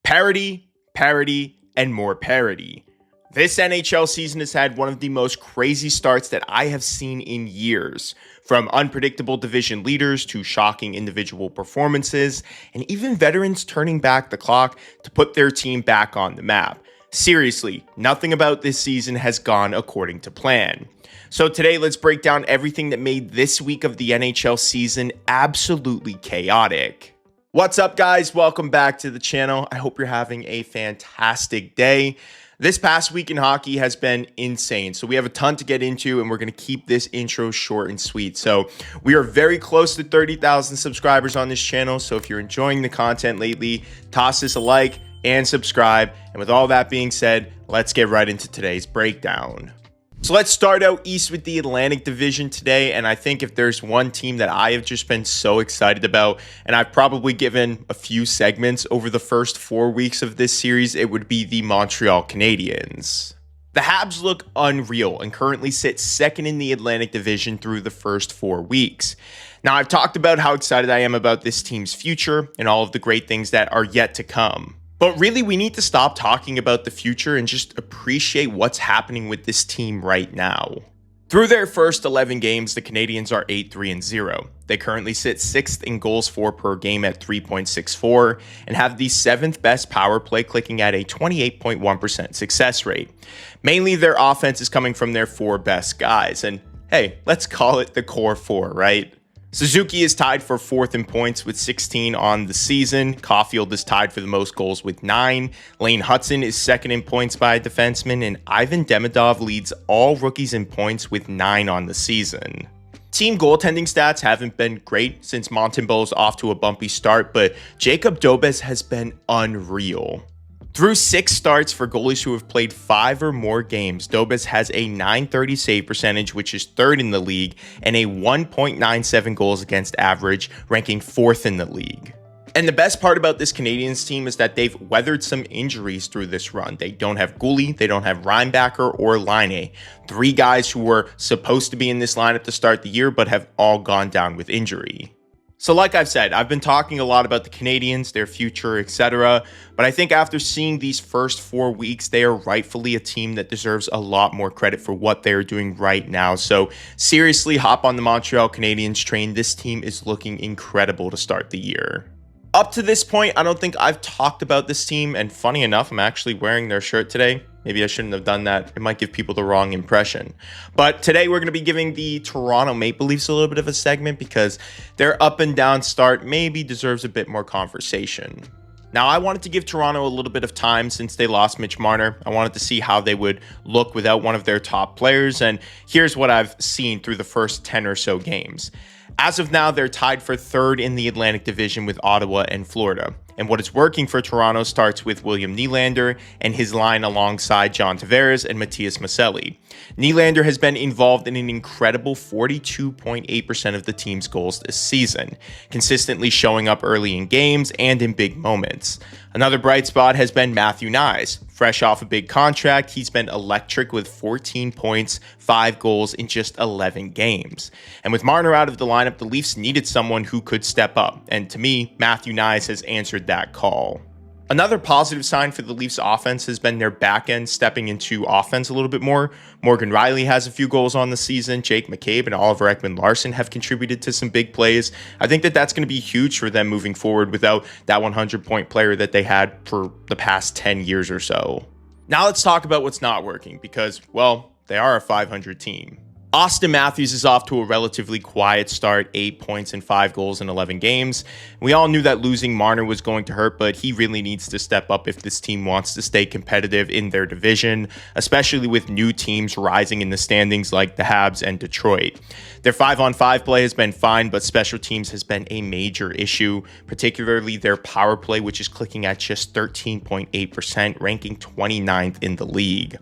Parity, parity, and more parity. This NHL season has had one of the most crazy starts that I have seen in years. From unpredictable division leaders to shocking individual performances, and even veterans turning back the clock to put their team back on the map. Seriously, nothing about this season has gone according to plan. So today, let's break down everything that made this week of the NHL season absolutely chaotic. What's up, guys? Welcome back to the channel. I hope you're having a fantastic day. This past week in hockey has been insane, so we have a ton to get into, and we're going to keep this intro short and sweet. So we are very close to 30,000 subscribers on this channel, so if you're enjoying the content lately, toss us a like and subscribe. And with all that being said, let's get right into today's breakdown. So let's start out east with the Atlantic Division today, and I think if there's one team that I have just been so excited about, and I've probably given a few segments over the first 4 weeks of this series, it would be the Montreal Canadiens. The Habs look unreal and currently sit second in the Atlantic Division through the first 4 weeks. Now, I've talked about how excited I am about this team's future and all of the great things that are yet to come. But really, we need to stop talking about the future and just appreciate what's happening with this team right now. Through their first 11 games, the Canadiens are 8-3-0. They currently sit 6th in goals for per game at 3.64 and have the 7th best power play, clicking at a 28.1% success rate. Mainly, their offense is coming from their 4 best guys. And hey, let's call it the core 4, right? Suzuki is tied for 4th in points with 16 on the season. Caulfield is tied for the most goals with 9. Lane Hutson is 2nd in points by a defenseman, and Ivan Demidov leads all rookies in points with 9 on the season. Team goaltending stats haven't been great since Montembeault's off to a bumpy start, but Jacob Dobes has been unreal. Through 6 starts for goalies who have played 5 or more games, Dobes has a .930 save percentage, which is 3rd in the league, and a 1.97 goals against average, ranking 4th in the league. And the best part about this Canadiens team is that they've weathered some injuries through this run. They don't have Gulli, they don't have Reinbacher or Laine, 3 guys who were supposed to be in this lineup to start the year, but have all gone down with injury. So like I've said, I've been talking a lot about the Canadiens, their future, etc. But I think after seeing these first 4 weeks, they are rightfully a team that deserves a lot more credit for what they are doing right now. So seriously, hop on the Montreal Canadiens train. This team is looking incredible to start the year. Up to this point, I don't think I've talked about this team, and funny enough, I'm actually wearing their shirt today. Maybe I shouldn't have done that. It might give people the wrong impression. But today we're going to be giving the Toronto Maple Leafs a little bit of a segment because their up and down start maybe deserves a bit more conversation. Now, I wanted to give Toronto a little bit of time since they lost Mitch Marner. I wanted to see how they would look without one of their top players, and here's what I've seen through the first 10 or so games. As of now, they're tied for 3rd in the Atlantic Division with Ottawa and Florida. And what is working for Toronto starts with William Nylander and his line alongside John Tavares and Matias Maccelli. Nylander has been involved in an incredible 42.8% of the team's goals this season, consistently showing up early in games and in big moments. Another bright spot has been Matthew Knies. Fresh off a big contract, he's been electric with 14 points, 5 goals in just 11 games. And with Marner out of the lineup, the Leafs needed someone who could step up. And to me, Matthew Knies has answered that call. Another positive sign for the Leafs offense has been their back end stepping into offense a little bit more. Morgan Rielly has a few goals on the season. Jake McCabe and Oliver Ekman-Larsson have contributed to some big plays. I think that that's going to be huge for them moving forward without that 100-point player that they had for the past 10 years or so. Now let's talk about what's not working because, well, they are a 500 team. Austin Matthews is off to a relatively quiet start, 8 points and 5 goals in 11 games. We all knew that losing Marner was going to hurt, but he really needs to step up if this team wants to stay competitive in their division, especially with new teams rising in the standings like the Habs and Detroit. Their 5-on-5 play has been fine, but special teams has been a major issue, particularly their power play, which is clicking at just 13.8%, ranking 29th in the league.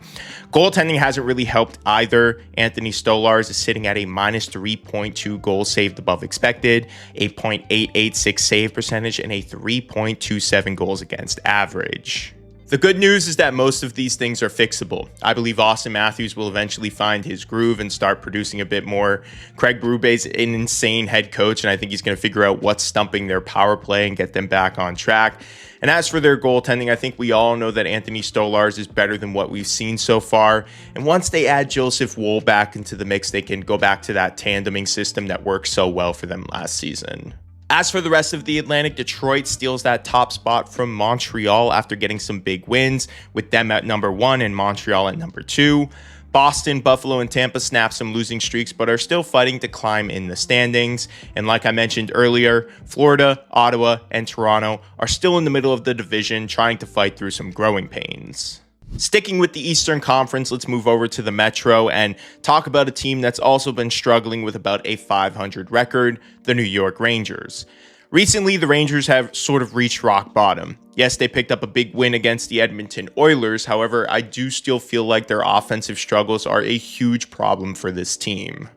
Goaltending hasn't really helped either. Anthony Stolarz is sitting at a -3.2 goals saved above expected, a .886 save percentage, and a 3.27 goals against average. The good news is that most of these things are fixable. I believe Austin Matthews will eventually find his groove and start producing a bit more. Craig Berube's an insane head coach, and I think he's going to figure out what's stumping their power play and get them back on track. And as for their goaltending, I think we all know that Anthony Stolarz is better than what we've seen so far. And once they add Joseph Woll back into the mix, they can go back to that tandeming system that worked so well for them last season. As for the rest of the Atlantic, Detroit steals that top spot from Montreal after getting some big wins, with them at number 1 and Montreal at number 2. Boston, Buffalo, and Tampa snap some losing streaks, but are still fighting to climb in the standings. And like I mentioned earlier, Florida, Ottawa, and Toronto are still in the middle of the division, trying to fight through some growing pains. Sticking with the Eastern Conference, let's move over to the Metro and talk about a team that's also been struggling with about a .500 record, the New York Rangers. Recently, the Rangers have sort of reached rock bottom. Yes, they picked up a big win against the Edmontonoilers. However, I do still feel like their offensive struggles are a huge problem for this team.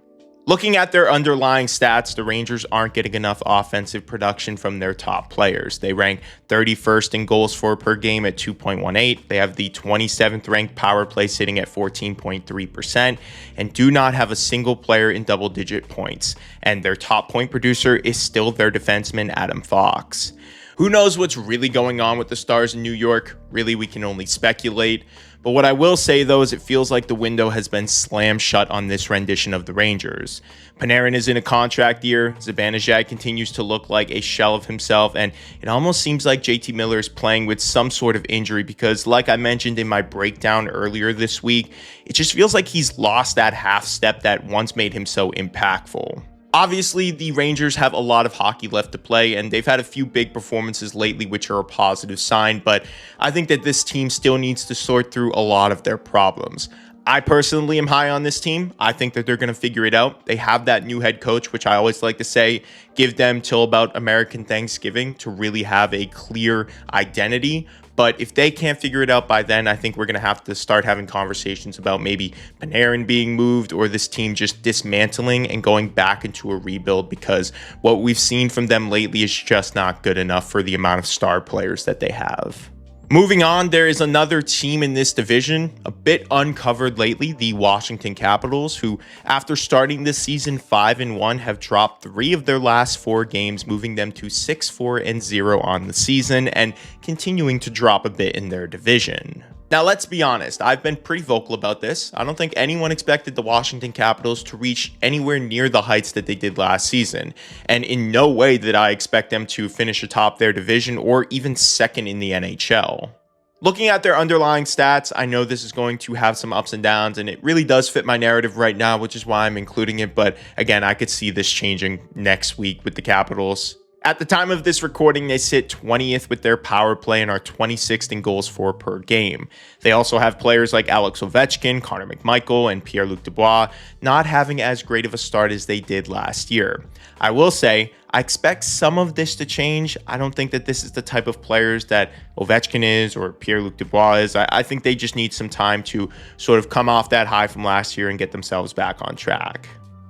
Looking at their underlying stats, the Rangers aren't getting enough offensive production from their top players. They rank 31st in goals for per game at 2.18. They have the 27th ranked power play sitting at 14.3% and do not have a single player in double-digit points. And their top point producer is still their defenseman, Adam Fox. Who knows what's really going on with the Stars in New York? Really, we can only speculate. But what I will say, though, is it feels like the window has been slammed shut on this rendition of the Rangers. Panarin is in a contract year, Zibanejad continues to look like a shell of himself, and it almost seems like JT Miller is playing with some sort of injury because, like I mentioned in my breakdown earlier this week, it just feels like he's lost that half step that once made him so impactful. Obviously, the Rangers have a lot of hockey left to play, and they've had a few big performances lately, which are a positive sign, but I think that this team still needs to sort through a lot of their problems. I personally am high on this team. I think that they're going to figure it out. They have that new head coach, which I always like to say, give them till about American Thanksgiving to really have a clear identity. But if they can't figure it out by then, I think we're going to have to start having conversations about maybe Panarin being moved or this team just dismantling and going back into a rebuild, because what we've seen from them lately is just not good enough for the amount of star players that they have. Moving on, there is another team in this division, a bit uncovered lately, the Washington Capitals, who, after starting this season 5-1, have dropped 3 of their last 4 games, moving them to 6-4-0 on the season and continuing to drop a bit in their division. Now, let's be honest, I've been pretty vocal about this. I don't think anyone expected the Washington Capitals to reach anywhere near the heights that they did last season, and in no way did I expect them to finish atop their division or even second in the NHL. Looking at their underlying stats, I know this is going to have some ups and downs, and it really does fit my narrative right now, which is why I'm including it, but again, I could see this changing next week with the Capitals. At the time of this recording, they sit 20th with their power play and are 26th in goals for per game. They also have players like Alex Ovechkin, Connor McMichael, and Pierre-Luc Dubois not having as great of a start as they did last year. I will say, I expect some of this to change. I don't think that this is the type of players that Ovechkin is or Pierre-Luc Dubois is. I think they just need some time to sort of come off that high from last year and get themselves back on track.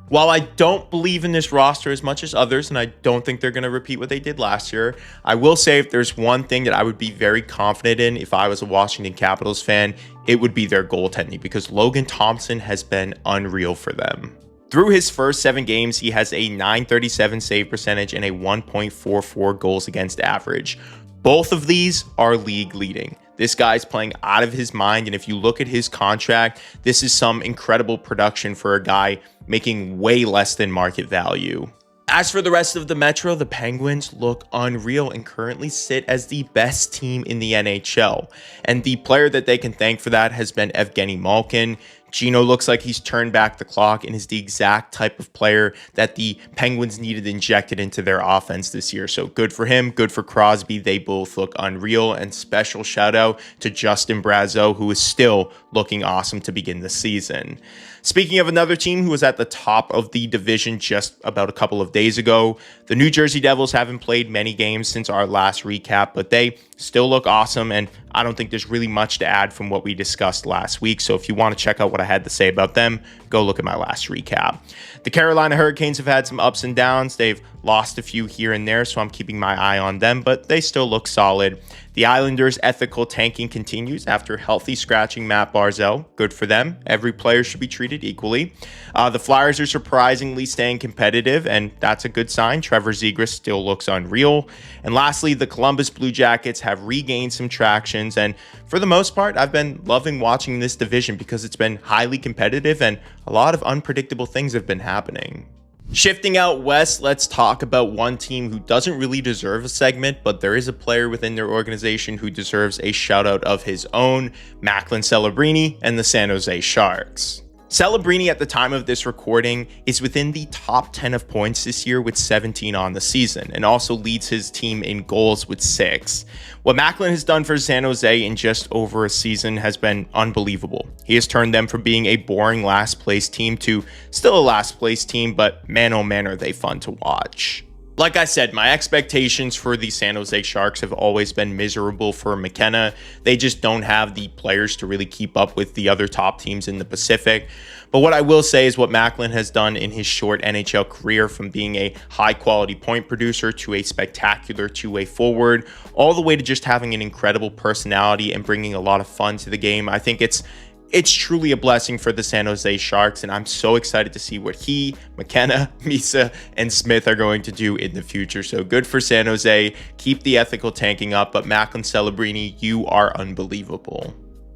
While I don't believe in this roster as much as others, and I don't think they're going to repeat what they did last year, I will say if there's one thing that I would be very confident in if I was a Washington Capitals fan, it would be their goaltending, because Logan Thompson has been unreal for them. Through his first 7 games, he has a .937 save percentage and a 1.44 goals against average. Both of these are league leading. This guy's playing out of his mind, and if you look at his contract, this is some incredible production for a guy making way less than market value. As for the rest of the Metro, the Penguins look unreal and currently sit as the best team in the NHL. And the player that they can thank for that has been Evgeny Malkin. Gino looks like he's turned back the clock and is the exact type of player that the Penguins needed injected into their offense this year. So good for him, good for Crosby. They both look unreal, and special shout out to Justin Brazeau, who is still looking awesome to begin the season. Speaking of another team who was at the top of the division just about a couple of days ago, the New Jersey Devils haven't played many games since our last recap, but they still look awesome, and I don't think there's really much to add from what we discussed last week. So if you want to check out what I had to say about them, go look at my last recap. The Carolina Hurricanes have had some ups and downs. They've lost a few here and there, so I'm keeping my eye on them, but they still look solid. The Islanders' ethical tanking continues after healthy scratching Matt Barzal. Good for them. Every player should be treated equally. The Flyers are surprisingly staying competitive, and that's a good sign. Trevor Zegras still looks unreal. And lastly, the Columbus Blue Jackets have regained some tractions, and for the most part, I've been loving watching this division because it's been highly competitive and a lot of unpredictable things have been happening. Shifting out west, let's talk about one team who doesn't really deserve a segment, but there is a player within their organization who deserves a shout out of his own, Macklin Celebrini and the San Jose Sharks. Celebrini, at the time of this recording, is within the top 10 of points this year with 17 on the season, and also leads his team in goals with 6. What Macklin has done for San Jose in just over a season has been unbelievable. He has turned them from being a boring last place team to still a last place team, but man oh man are they fun to watch. Like I said, my expectations for the San Jose Sharks have always been miserable for McKenna. They just don't have the players to really keep up with the other top teams in the Pacific. But what I will say is what Macklin has done in his short NHL career, from being a high-quality point producer to a spectacular two-way forward, all the way to just having an incredible personality and bringing a lot of fun to the game. I think it's truly a blessing for the San Jose Sharks, and I'm so excited to see what he, McKenna, Misa, and Smith are going to do in the future. So good for San Jose. Keep the ethical tanking up, but Macklin Celebrini, you are unbelievable.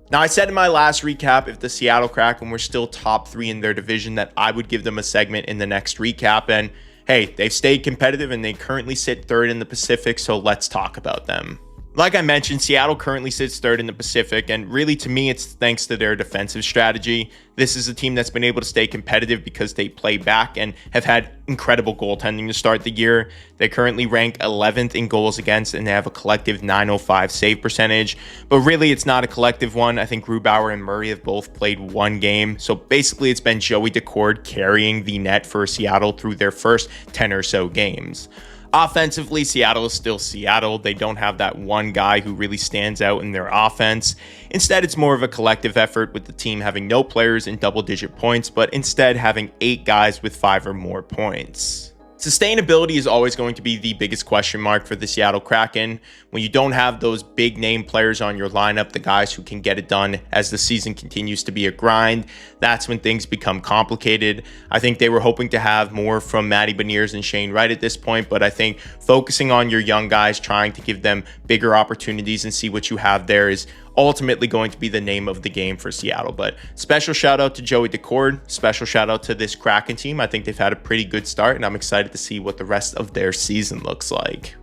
Now, I said in my last recap, if the Seattle Kraken were still top 3 in their division, that I would give them a segment in the next recap, and hey, they've stayed competitive and they currently sit 3rd in the Pacific, so let's talk about them. Like I mentioned, Seattle currently sits 3rd in the Pacific, and really to me, it's thanks to their defensive strategy. This is a team that's been able to stay competitive because they play back and have had incredible goaltending to start the year. They currently rank 11th in goals against, and they have a collective .905 save percentage. But really, it's not a collective one. I think Grubauer and Murray have both played one game. So basically, it's been Joey Daccord carrying the net for Seattle through their first 10 or so games. Offensively, Seattle is still Seattle. They don't have that one guy who really stands out in their offense. Instead, it's more of a collective effort, with the team having no players in double-digit points, but instead having 8 guys with 5 or more points. Sustainability is always going to be the biggest question mark for the Seattle Kraken. When you don't have those big name players on your lineup, the guys who can get it done as the season continues to be a grind, that's when things become complicated. I think they were hoping to have more from Matty Beniers and Shane Wright at this point, but I think focusing on your young guys, trying to give them bigger opportunities and see what you have there is ultimately going to be the name of the game for Seattle. But special shout out to Joey Daccord, special shout out to this Kraken team. I think they've had a pretty good start, and I'm excited to see what the rest of their season looks like.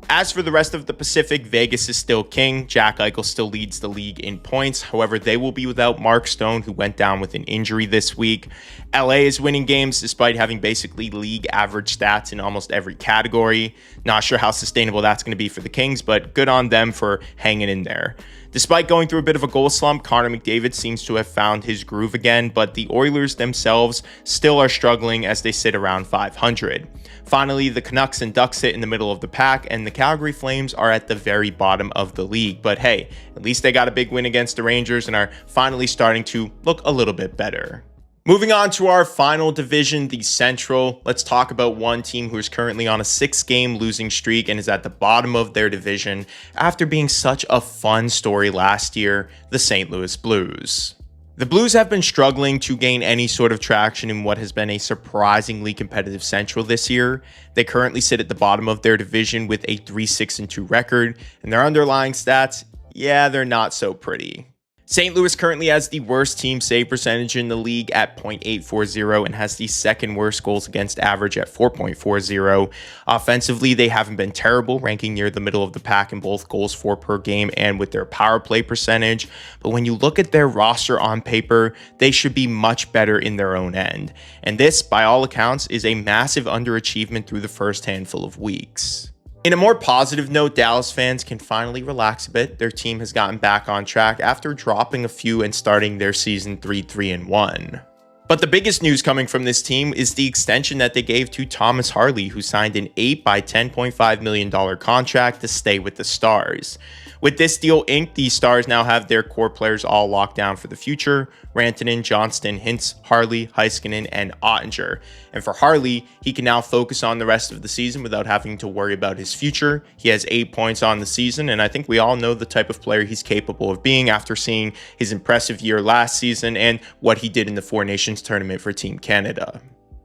As for the rest of the Pacific, Vegas is still king. Jack Eichel still leads the league in points. However, they will be without Mark Stone, who went down with an injury this week. LA is winning games despite having basically league average stats in almost every category. Not sure how sustainable that's going to be for the Kings, but good on them for hanging in there. Despite going through a bit of a goal slump, Connormcdavid seems to have found his groove again, but the Oilers themselves still are struggling as they sit around 500. Finally, the Canucks and Ducks sit in the middle of the pack, and the Calgary Flames are at the very bottom of the league. But hey, at least they got a big win against the Rangers and are finally starting to look a little bit better. Moving on to our final division, the Central, let's talk about one team who is currently on a 6-game losing streak and is at the bottom of their division after being such a fun story last year, the St. Louis Blues. The Blues have been struggling to gain any sort of traction in what has been a surprisingly competitive Central this year. They currently sit at the bottom of their division with a 3-6-2 record, and their underlying stats, yeah, they're not so pretty. St. Louis currently has the worst team save percentage in the league at .840 and has the second worst goals against average at 4.40. Offensively, they haven't been terrible, ranking near the middle of the pack in both goals for per game and with their power play percentage. But when you look at their roster on paper, they should be much better in their own end. And this, by all accounts, is a massive underachievement through the first handful of weeks. In a more positive note, Dallas fans can finally relax a bit. Their team has gotten back on track after dropping a few and starting their season 3-3-1. But the biggest news coming from this team is the extension that they gave to Thomas Harley, who signed an 8 by $10.5 million contract to stay with the Stars. With this deal inked, the Stars now have their core players all locked down for the future: Rantanen, Johnston, Hintz, Harley, Heiskanen, and Ottinger. And for Harley, he can now focus on the rest of the season without having to worry about his future. He has 8 points on the season, and I think we all know the type of player he's capable of being after seeing his impressive year last season and what he did in the Four Nations tournament for Team Canada.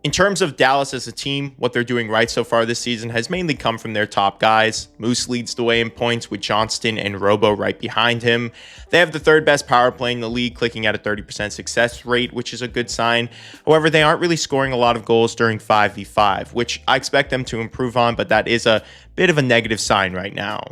In terms of Dallas as a team, what they're doing right so far this season has mainly come from their top guys. Moose leads the way in points with Johnston and Robo right behind him. They have the third best power play in the league, clicking at a 30% success rate, which is a good sign. However, they aren't really scoring a lot of goals during 5v5, which I expect them to improve on, but that is a bit of a negative sign right now.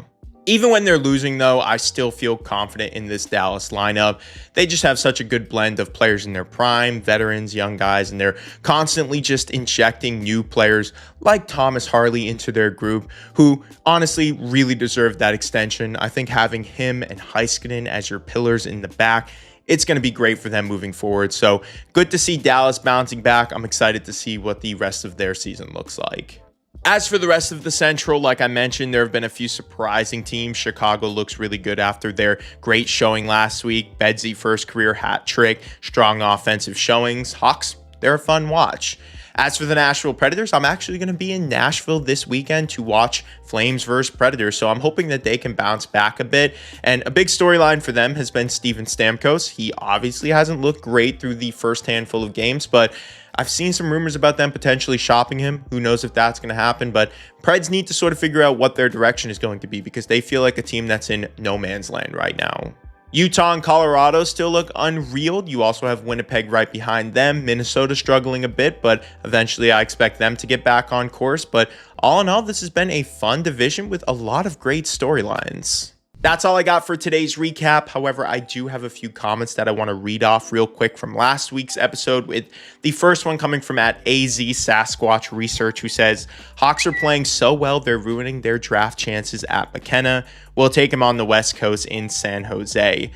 Even when they're losing, though, I still feel confident in this Dallas lineup. They just have such a good blend of players in their prime, veterans, young guys, and they're constantly just injecting new players like Thomas Harley into their group, who honestly really deserve that extension. I think having him and Heiskanen as your pillars in the back, it's going to be great for them moving forward. So good to see Dallas bouncing back. I'm excited to see what the rest of their season looks like. As for the rest of the Central, like I mentioned, there have been a few surprising teams. Chicago looks really good after their great showing last week. Bedsy first career hat trick, strong offensive showings. Hawks, they're a fun watch. As for the Nashville Predators, I'm actually going to be in Nashville this weekend to watch Flames versus Predators, so I'm hoping that they can bounce back a bit. And a big storyline for them has been Steven Stamkos. He obviously hasn't looked great through the first handful of games, but I've seen some rumors about them potentially shopping him. Who knows if that's going to happen, but Preds need to sort of figure out what their direction is going to be because they feel like a team that's in no man's land right now. Utah and Colorado still look unreal. You also have Winnipeg right behind them. Minnesota struggling a bit, but eventually I expect them to get back on course. But all in all, this has been a fun division with a lot of great storylines. That's all I got for today's recap. However, I do have a few comments that I want to read off real quick from last week's episode, with the first one coming from @AZ Sasquatch Research, who says, Hawks are playing so well, they're ruining their draft chances at McKenna. We'll take him on the West Coast in San Jose.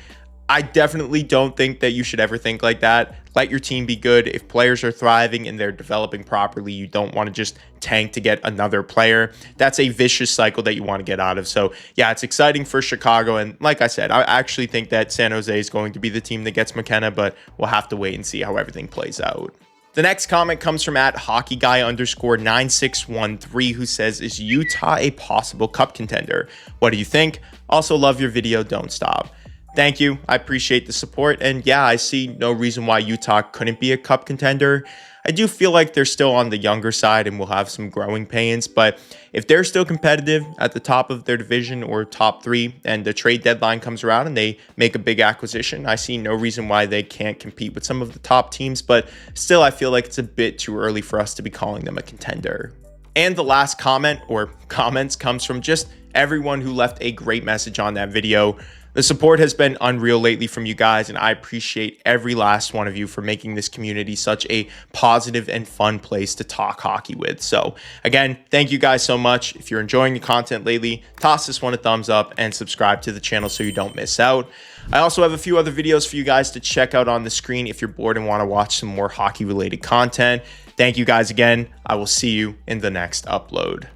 I definitely don't think that you should ever think like that. Let your team be good. If players are thriving and they're developing properly, you don't want to just tank to get another player. That's a vicious cycle that you want to get out of. So yeah, it's exciting for Chicago. And like I said, I actually think that San Jose is going to be the team that gets McKenna, but we'll have to wait and see how everything plays out. The next comment comes from @hockeyguy_9613, who says, is Utah a possible cup contender? What do you think? Also love your video. Don't stop. Thank you. I appreciate the support. And yeah, I see no reason why Utah couldn't be a cup contender. I do feel like they're still on the younger side and will have some growing pains. But if they're still competitive at the top of their division or top three, and the trade deadline comes around and they make a big acquisition, I see no reason why they can't compete with some of the top teams. But still, I feel like it's a bit too early for us to be calling them a contender. And the last comment or comments comes from just everyone who left a great message on that video. The support has been unreal lately from you guys, and I appreciate every last one of you for making this community such a positive and fun place to talk hockey with. So again, thank you guys so much. If you're enjoying the content lately, toss this one a thumbs up and subscribe to the channel so you don't miss out. I also have a few other videos for you guys to check out on the screen if you're bored and want to watch some more hockey related content. Thank you guys again. I will see you in the next upload.